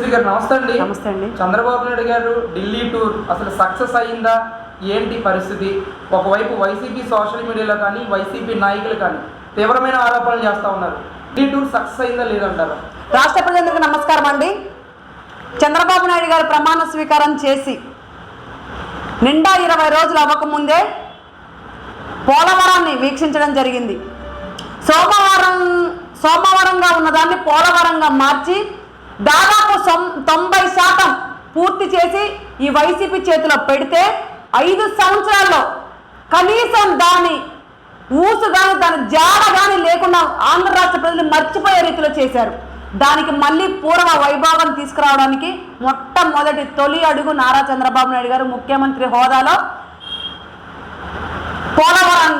సుమతి గారు నమస్తే అండి. నమస్తే అండి. చంద్రబాబు నాయుడు గారు ఢిల్లీ టూర్ అసలు సక్సెస్ అయిందా, ఏంటి పరిస్థితి? ఒకవైపు వైసీపీ సోషల్ మీడియాలో కానీ వైసీపీ నాయకులు కానీ తీవ్రమైన ఆరోపణలు చేస్తూ ఉన్నారు. ఢిల్లీ టూర్ సక్సెస్ అయిందా లేదంటారా? రాష్ట్ర ప్రజలకు నమస్కారం అండి. చంద్రబాబు నాయుడు గారు ప్రమాణ స్వీకారం చేసి నిండా 20 రోజులు అవ్వకముందే పోలవరాన్ని వీక్షించడం జరిగింది. సోమవారంగా ఉన్నదాన్ని పోలవరంగా మార్చి దాదాపు 90% పూర్తి చేసి ఈ వైసీపీ చేతిలో పెడితే 5 సంవత్సరాల్లో కనీసం దాని ఊసు కానీ దాని జాడ కానీ లేకుండా ఆంధ్ర రాష్ట్ర ప్రజలు మర్చిపోయే రీతిలో చేశారు. దానికి మళ్ళీ పూర్వ వైభవం తీసుకురావడానికి మొట్టమొదటి తొలి అడుగు నారా చంద్రబాబు నాయుడు గారు ముఖ్యమంత్రి హోదాలో పోలవరం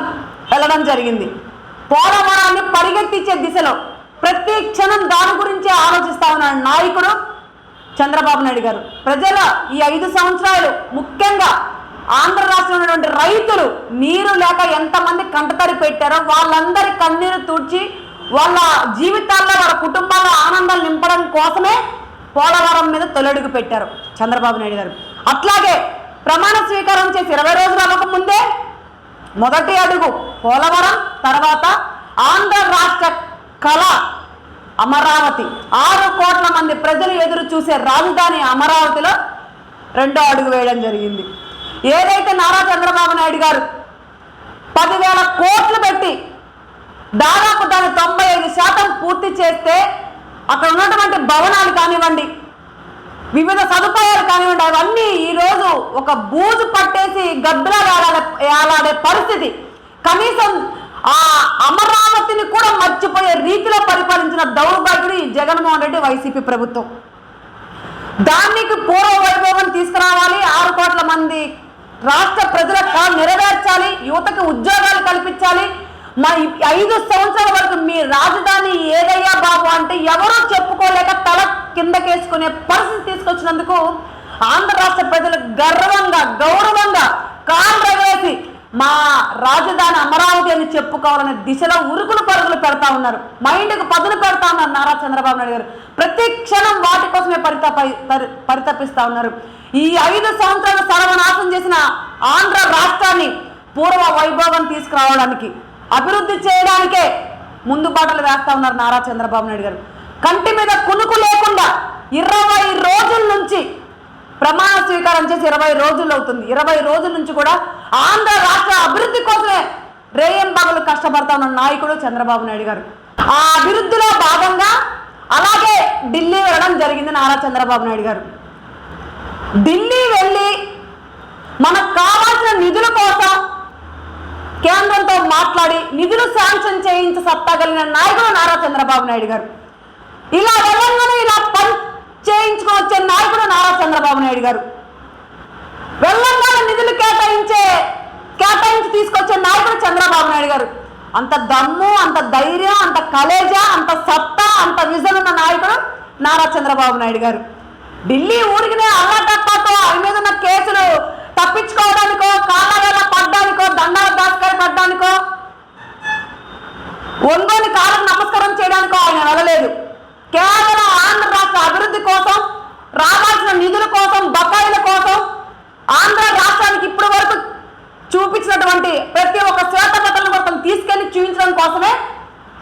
వెళ్ళడం జరిగింది. పోలవరాన్ని పరిగెత్తించే దిశలో ప్రతి క్షణం దాని గురించే ఆలోచిస్తా ఉన్న నాయకుడు చంద్రబాబు నాయుడు గారు. ప్రజల ఈ 5 సంవత్సరాలు ముఖ్యంగా ఆంధ్ర రాష్ట్రంలో ఉన్నటువంటి రైతులు నీరు లేక ఎంతమంది కంటతడి పెట్టారో వాళ్ళందరి కన్నీరు తుడిచి వాళ్ళ జీవితాల్లో వాళ్ళ కుటుంబాల్లో ఆనందాలు నింపడం కోసమే పోలవరం మీద తొలడుగు పెట్టారు చంద్రబాబు నాయుడు గారు. అట్లాగే ప్రమాణ స్వీకారం చేసి 20 రోజులు అవ్వకముందే మొదటి అడుగు పోలవరం, తర్వాత ఆంధ్ర రాష్ట్ర కళ అమరావతి, 6 కోట్ల మంది ప్రజలు ఎదురు చూసే రాజధాని అమరావతిలో రెండో అడుగు వేయడం జరిగింది. ఏదైతే నారా చంద్రబాబు నాయుడు గారు 10,000 కోట్లు పెట్టి దాదాపు దాని 95% పూర్తి చేస్తే అక్కడ ఉన్నటువంటి భవనాలు కానివ్వండి, వివిధ సదుపాయాలు కానివ్వండి, అవన్నీ ఈరోజు ఒక బూజు పట్టేసి గబ్బిలా వేలాడే పరిస్థితి. కనీసం ఆ అమరావతిని కూడా మర్చిపోయే రీతిలో పరిపాలించిన దౌర్భాగ్యుడు ఈ జగన్మోహన్ రెడ్డి వైసీపీ ప్రభుత్వం. దానికి పూర్వ వైభవం తీసుకురావాలి, 6 కోట్ల మంది రాష్ట్ర ప్రజల కళ నెరవేర్చాలి, యువతకి ఉద్యోగాలు కల్పించాలి. మా 5 సంవత్సరాల వరకు మీ రాజధాని ఏదయ్యా బాబు అంటే ఎవరూ చెప్పుకోలేక తల కిందకేసుకునే పరిస్థితి తీసుకొచ్చినందుకు ఆంధ్ర రాష్ట్ర ప్రజలు గర్వంగా గౌరవంగా కాళ్ళు రగేసి మా రాజధాని అమరావతి అని చెప్పుకోవాలనే దిశలో ఉరుకులు పరుగులు పెడతా ఉన్నారు. మైండ్కి పదును పెడతా ఉన్నారు నారా చంద్రబాబు నాయుడు గారు. ప్రతి క్షణం వాటి కోసమే పరితపిస్తా ఉన్నారు. ఈ 5 సంవత్సరాలు సర్వనాశనం చేసిన ఆంధ్ర రాష్ట్రాన్ని పూర్వ వైభవం తీసుకురావడానికి, అభివృద్ధి చేయడానికే ముందు బాటలు వేస్తా ఉన్నారు నారా చంద్రబాబు నాయుడు గారు. కంటి మీద కునుకు లేకుండా 20 రోజుల నుంచి ప్రమాణ స్వీకారం చేసి 20 రోజులు అవుతుంది. 20 రోజుల నుంచి కూడా ఆంధ్ర రాష్ట్ర అభివృద్ధి కోసమే రేయంబాగులు కష్టపడతా ఉన్న నాయకుడు చంద్రబాబు నాయుడు గారు. ఆ అభివృద్ధిలో భాగంగా అలాగే ఢిల్లీ వెళ్ళడం జరిగింది నారా చంద్రబాబు నాయుడు గారు. ఢిల్లీ వెళ్ళి మనకు కావాల్సిన నిధుల కోసం కేంద్రంతో మాట్లాడి నిధులు శాంక్షన్ చేయించి సత్తా కలిగిన నాయకుడు నారా చంద్రబాబు నాయుడు గారు. ఇలా వెళ్ళంగానే ఇలా పని చేయించుకొని వచ్చే నాయకుడు నారా చంద్రబాబు నాయుడు గారు. వెళ్ళంగానే నిధులు కేటాయించి తీసుకొచ్చే నాయకుడు చంద్రబాబు నాయుడు గారు. అంత దమ్ము, అంత ధైర్యం, అంత కలేజా, అంత సత్తా, అంత విజన్ ఉన్న నాయకుడు నారా చంద్రబాబు నాయుడు గారు. ఢిల్లీ ఊరికినే అల్లటక్కతో అవి మీద ఉన్న కేసులు తప్పించుకోవడానికో, కాళ్ళ పడ్డానికో, దండాల దాస్కాయ పడ్డానికో, ఒంగోని కాళ్ళకు నమస్కారం చేయడానికో ఆయన వెళ్ళలేదు. కేవలం ఆంధ్ర రాష్ట్ర అభివృద్ధి కోసం, రావాల్సిన నిధుల కోసం, బకాయిల కోసం, ఆంధ్ర రాష్ట్రానికి ఇప్పటి వరకు చూపించినటువంటి ప్రతి ఒక్క శ్వేతపత్రాలను మొత్తం తీసుకెళ్లి చూపించడం కోసమే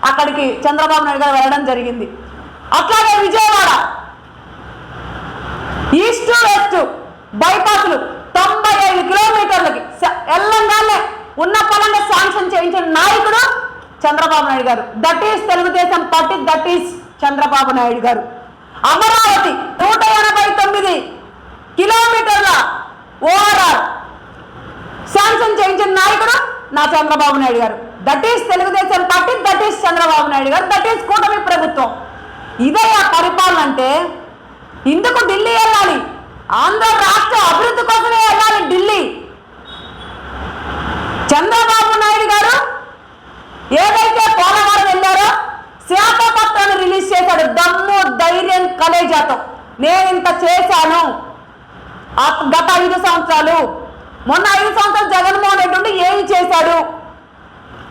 అక్కడికి చంద్రబాబు నాయుడు గారు వెళ్ళడం జరిగింది. అట్లాగే విజయవాడ ఈస్ట్ వెస్ట్ బైపాస్లు 95 కిలోమీటర్లకి ఎల్లంగానే ఉన్న పనులను శాంక్షన్ చేయించిన నాయకుడు చంద్రబాబు నాయుడు గారు. That is Telugu Desam party, that is Chandrababu Naidu గారు. అమరావతి 189 కిలోమీటర్ల ఓఆర్ఆర్ శాంక్షన్ చేయించిన నాయకుడు నా చంద్రబాబు నాయుడు గారు. That is Telugu Desam party, that is Chandrababu Naidu గారు, దట్ ఈస్ కూటమి ప్రభుత్వం. ఇదే ఆ పరిపాలన అంటే. ఇందుకు ఢిల్లీ వెళ్ళాలి, ఆంధ్ర రాష్ట్ర అభివృద్ధి కోసమే వెళ్ళాలి ఢిల్లీ. చంద్రబాబు నాయుడు గారు ఏదైతే పోలవరం వెళ్ళారో శ్వేతపత్రాన్ని రిలీజ్ చేశాడు దమ్ము, ధైర్యం, కలేజాతో. నేను ఇంత చేశాను గత 5 సంవత్సరాలు. మొన్న 5 సంవత్సరాలు జగన్మోహన్ రెడ్డి ఉండి ఏమి చేశాడు,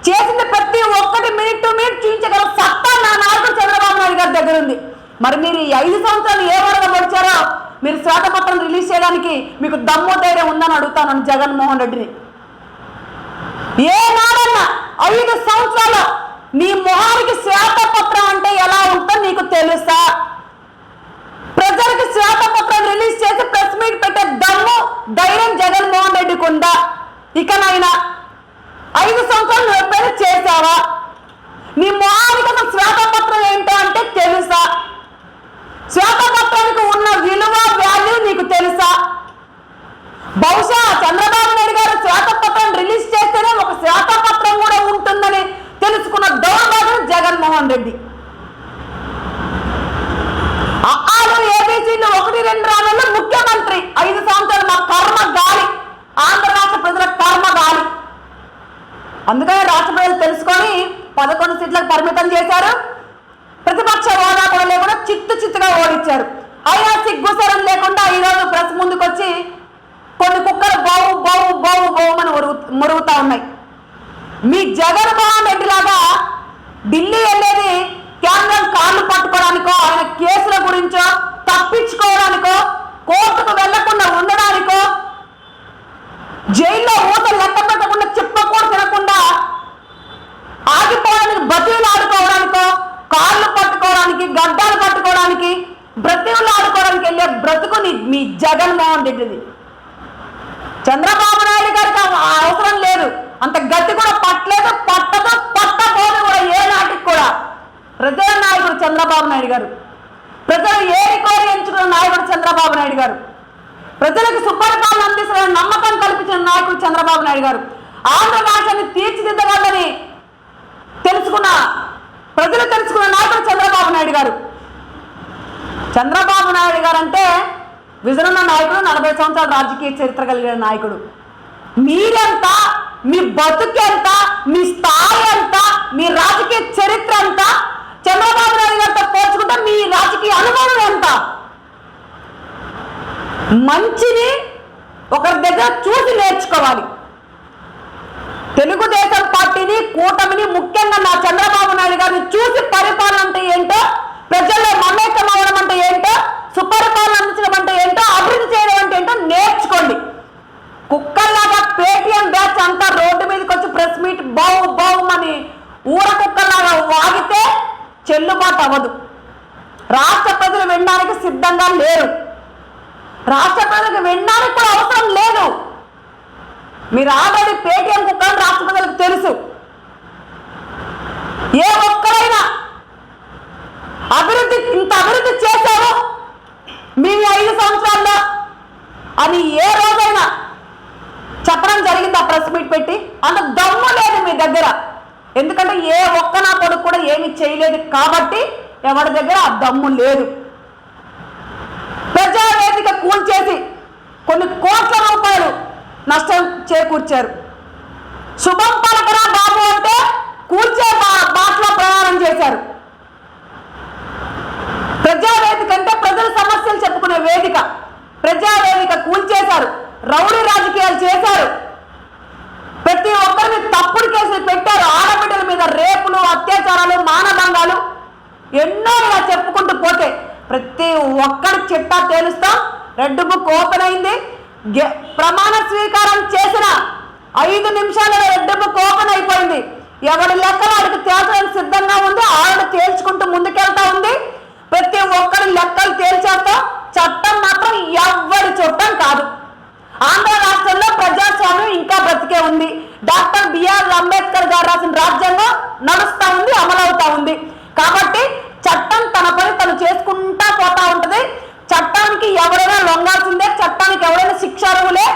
చేసింది ప్రతి ఒక్కటి మినిట్ టు మినిట్ చూపించగల సత్తా నా నాయకుడు చంద్రబాబు నాయుడు గారి దగ్గర ఉంది. మరి మీరు ఈ 5 సంవత్సరాలు ఏ వరద మీరు శ్వేతపత్రం రిలీజ్ చేయడానికి మీకు దమ్ము ధైర్యం ఉందని అడుగుతాను జగన్మోహన్ రెడ్డిని. ఏనాడన్నా 5 సంవత్సరాలు నీ మొహానికి శ్వేతపత్రం అంటే ఎలా ఉంటుందో నీకు తెలుసా? ప్రజలకు శ్వేతపత్రం రిలీజ్ చేసి ప్రెస్ మీట్ పెట్టే దమ్ము ధైర్యం జగన్మోహన్ రెడ్డికి ఉందా? ఇకనైనా 5 సంవత్సరాలు నువ్వు ఎప్పుడైనా చేశావా? నీ మొహానికి అసలు శ్వేతపత్రం ఏంటో అంటే తెలుసా? శ్వేతపత్రానికి ఉన్న విలువ వాల్యూ నీకు తెలుసా? బహుశా చంద్రబాబు నాయుడు గారు శ్వేతపత్రం రిలీజ్ చేస్తేనే ఒక శ్వేతపత్రం కూడా ఉంటుందని తెలుసుకున్న దౌర్భాగ్యం జగన్మోహన్ రెడ్డి. ఆరు ఏబీసీలు 1, 2 రాళ్ళలో ముఖ్యమంత్రి 5 సంవత్సరాలు మా కర్మ గాలి, ఆంధ్ర రాష్ట్ర ప్రజల కర్మ గాలి. అందుకని రాష్ట్ర ప్రజలు తెలుసుకొని 11 సీట్లకు పరిమితం చేశారు. ప్రతిపక్ష హోదా కూడా లేకుండా చిత్తుగా ఓడించారు. అయినా సిగ్గుసరం లేకుండా ఈరోజు ప్రెస్ ముందుకు వచ్చి కొన్ని కుక్కలు బావు బావు బావు బావుమని మురుగుతా ఉన్నాయి. మీ జగన్మోహన్ రెడ్డి లాగా ఢిల్లీ వెళ్ళేది కేంద్రం కాళ్ళు పట్టుకోవడానికో, ఆయన కేసుల గురించో తప్పించుకోవడానికో, కోర్టుకు వెళ్లకుండా ఉండడానికో, జైల్లో ఊట లెక్క పెట్టకుండా చెప్పకూడదు తినకుండా ఆగిపోవడానికి, బతులు ఆడుకోవడానికో, కాళ్ళు పట్టుకోవడానికి, గడ్డాలు పట్టుకోవడానికి, బ్రతుకులు ఆడుకోవడానికి వెళ్ళే బ్రతుకు మీ జగన్మోహన్ రెడ్డిది. చంద్రబాబు నాయుడు గారికి అవసరం లేదు, అంత గట్టి కూడా పట్టలేదు, పట్టదు, పట్టబోదు కూడా ఏ నాటికి కూడా. ప్రజల నాయకుడు చంద్రబాబు నాయుడు గారు, ప్రజలు ఏరి కోరి ఎంచుకున్న నాయకుడు చంద్రబాబు నాయుడు గారు, ప్రజలకు సుపరిపాలన అందిస్తున్న నమ్మకం కల్పించిన నాయకుడు చంద్రబాబు నాయుడు గారు, ఆంధ్ర రాష్ట్రాన్ని తీర్చిదిద్దగలని ప్రజలు తెలుసుకున్న నాయకుడు చంద్రబాబు నాయుడు గారు. చంద్రబాబు నాయుడు గారు అంటే విజన్ ఉన్న నాయకుడు, 40 సంవత్సరాల రాజకీయ చరిత్ర కలిగిన నాయకుడు. మీరెంత, మీ బతుకెంత, మీ స్థాయి ఎంత, మీ రాజకీయ చరిత్ర ఎంత, చంద్రబాబు నాయుడు గారితో పోల్చుకుంటే మీ రాజకీయ అనుభవం ఎంత? మంచిని ఒకరి దగ్గర చూసి నేర్చుకోవాలి. తెలుగుదేశం పార్టీని, కూటమిని, ముఖ్యంగా నా చంద్రబాబు నాయుడు గారిని చూసి పరిపాలన అంటే ఏంటో, ప్రజల్లో మమేకం అవ్వడం అంటే ఏంటో, సుపరిపాలన అందించడం అంటే ఏంటో, అభివృద్ధి చేయడం అంటే ఏంటో నేర్చుకోండి. కుక్కల్లాగా పేటీఎం బ్యాచ్ అంతా రోడ్డు మీదకి వచ్చి ప్రెస్ మీట్ బావు బావుమని ఊర కుక్కల్లాగా వాగితే చెల్లుబాటు అవ్వదు. రాష్ట్ర ప్రజలు వినడానికి సిద్ధంగా లేరు. రాష్ట్ర ప్రజలకు వినడానికి కూడా అవసరం లేదు. మీరు ఆల్రెడీ పేటీఎం కుక్కలు రాష్ట్ర ప్రజలకు తెలుసు. ఏ ఒక్కరైనా ఇంత అభివృద్ధి చేశారు మేము 5 సంవత్సరాల్లో అని ఏ రోజైనా చెప్పడం జరిగింది? ఆ ప్రెస్ మీట్ పెట్టి అంత దమ్ము లేదు మీ దగ్గర. ఎందుకంటే ఏ ఒక్క నా కొడుకు కూడా ఏమి చేయలేదు కాబట్టి ఎవరి దగ్గర ఆ దమ్ము లేదు. ప్రజావేదిక కూల్చేసి కొన్ని కోట్ల రూపాయలు నష్టం చేకూర్చారు. శుభం పలకరా బాబు అంటే కూల్చే బాటలో ప్రయాణం చేశారు. ప్రజావేదిక అంటే ప్రజల సమస్యలు చెప్పుకునే వేదిక. ప్రజావేదిక కూల్చేశారు, రౌడీ రాజకీయాలు చేశారు, ప్రతి ఒక్కరిని తప్పుడు కేసులు పెట్టారు. ఆడబిడ్డల మీద రేపులు, అత్యాచారాలు, మానభంగాలు ఎన్నో ఇలా చెప్పుకుంటూ పోతే ప్రతి ఒక్కరి చిట్టా తేలుస్తాం. రెడ్ బుక్ ఓపెన్ అయింది. ప్రమాణ స్వీకారం చేసిన 5 నిమిషాలలో రెడ్ బుక్ ఓపెన్ అయిపోయింది. ఎవరి లెక్కలు వాడికి తేల్చడానికి సిద్ధంగా ఉంది. ఆవిడ తేల్చుకుంటూ ముందుకెళ్తా ఉంది. ప్రతి ఒక్కరి లెక్కలు తేల్చేస్తాం. చట్టం మాత్రం ఎవ్వరి చట్టం కాదు. ఆంధ్ర రాష్ట్రంలో ప్రజాస్వామ్యం ఇంకా బ్రతికే ఉంది. డాక్టర్ బిఆర్ అంబేద్కర్ గారు రాసిన రాజ్యాంగం నడుస్తా ఉంది, అమలవుతా ఉంది. కాబట్టి చట్టం తన పని తను చేసుకుంటా పోతా ఉంటది. చట్టానికి ఎవరైనా లొంగాల్సిందే, చట్టానికి ఎవరైనా శిక్షార్హులే.